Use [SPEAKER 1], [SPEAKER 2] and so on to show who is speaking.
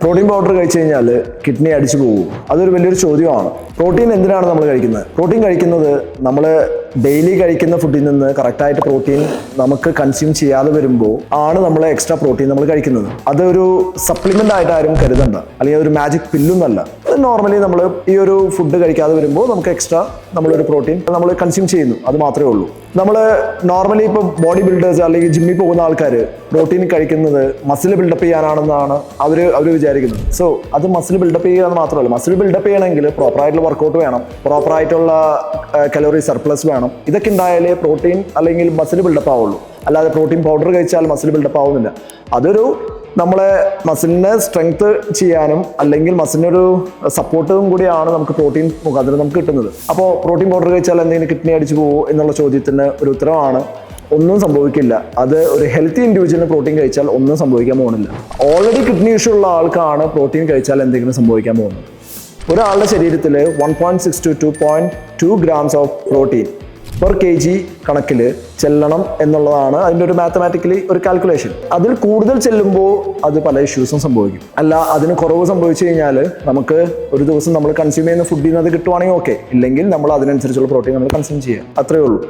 [SPEAKER 1] Protein powder കഴിച്ചു കഴിഞ്ഞാൽ kidney അടിച്ചു പോകും. അതൊരു വലിയൊരു ചോദ്യമാണ്. പ്രോട്ടീൻ എന്തിനാണ് നമ്മൾ കഴിക്കുന്നത്? പ്രോട്ടീൻ കഴിക്കുന്നത് നമ്മൾ ഡെയിലി കഴിക്കുന്ന ഫുഡിൽ നിന്ന് കറക്റ്റായിട്ട് പ്രോട്ടീൻ നമുക്ക് കൺസ്യൂം ചെയ്യാതെ വരുമ്പോൾ ആണ് നമ്മൾ എക്സ്ട്രാ പ്രോട്ടീൻ നമ്മൾ കഴിക്കുന്നത്. അതൊരു സപ്ലിമെന്റ് ആയിട്ട് ആരും കരുതണ്ട, അല്ലെങ്കിൽ ഒരു മാജിക് പില്ലൊന്നല്ല. അത് നോർമലി നമ്മൾ ഈ ഒരു ഫുഡ് കഴിക്കാതെ വരുമ്പോൾ നമുക്ക് എക്സ്ട്രാ നമ്മളൊരു പ്രോട്ടീൻ നമ്മൾ കൺസ്യൂം ചെയ്യുന്നു, അത് മാത്രമേ ഉള്ളൂ. നമ്മൾ നോർമലി ഇപ്പോൾ ബോഡി ബിൽഡേഴ്സ് അല്ലെങ്കിൽ ജിമ്മിൽ പോകുന്ന ആൾക്കാർ പ്രോട്ടീൻ കഴിക്കുന്നത് മസിൽ ബിൽഡപ്പ് ചെയ്യാനാണെന്നാണ് അവർ വിചാരിക്കുന്നത്. സോ അത് മസിൽ ബിൽഡപ്പ് ചെയ്യുക എന്ന് മാത്രമല്ല, മസിൽ ബിൽഡപ്പ് ചെയ്യണമെങ്കിൽ പ്രോപ്പറായിട്ടുള്ള വർക്കൗട്ട് വേണം, പ്രോപ്പറായിട്ടുള്ള കലോറി സർപ്ലസ് വേണം. ഇതൊക്കെ ഉണ്ടായാലേ പ്രോട്ടീൻ അല്ലെങ്കിൽ മസിൽ ബിൽഡപ്പ് ആവുള്ളൂ. അല്ലാതെ പ്രോട്ടീൻ പൗഡർ കഴിച്ചാൽ മസിൽ ബിൽഡപ്പ് ആവുന്നില്ല. അതൊരു നമ്മളെ മസിലിനെ സ്ട്രെങ്ത് ചെയ്യാനും അല്ലെങ്കിൽ മസിലിനൊരു സപ്പോർട്ടും കൂടിയാണ് നമുക്ക് പ്രോട്ടീൻ മുഖാന്തരം നമുക്ക് കിട്ടുന്നത്. അപ്പോൾ പ്രോട്ടീൻ പൗഡർ കഴിച്ചാൽ എന്തെങ്കിലും കിഡ്നി അടിച്ചു പോകുമോ എന്നുള്ള ചോദ്യത്തിന് ഒരു ഉത്തരവാണ് ഒന്നും സംഭവിക്കില്ല. അത് ഒരു ഹെൽത്തി ഇൻഡിവിജ്വലിന് പ്രോട്ടീൻ കഴിച്ചാൽ ഒന്നും സംഭവിക്കാൻ പോകുന്നില്ല. ഓൾറെഡി കിഡ്നി ഇഷ്യൂ ഉള്ള ആൾക്കാണ് പ്രോട്ടീൻ കഴിച്ചാൽ എന്തെങ്കിലും സംഭവിക്കാൻ പോകുന്നത്. ഒരാളുടെ ശരീരത്തിൽ 1.6 to 2.2 grams of protein per kg കണക്കിൽ ചെല്ലണം എന്നുള്ളതാണ് അതിൻ്റെ ഒരു മാത്തമാറ്റിക്കലി ഒരു കാൽക്കുലേഷൻ. അതിൽ കൂടുതൽ ചെല്ലുമ്പോൾ അത് പല ഇഷ്യൂസും സംഭവിക്കും. അല്ല, അതിന് കുറവ് സംഭവിച്ചു കഴിഞ്ഞാൽ നമുക്ക് ഒരു ദിവസം നമ്മൾ കൺസ്യൂം ചെയ്യുന്ന ഫുഡിൽ നിന്ന് അത് കിട്ടുവാണെങ്കിൽ ഓക്കെ, ഇല്ലെങ്കിൽ നമ്മൾ അതിനനുസരിച്ചുള്ള പ്രോട്ടീൻ നമ്മൾ കൺസ്യൂം ചെയ്യുക, അത്രയേ ഉള്ളൂ.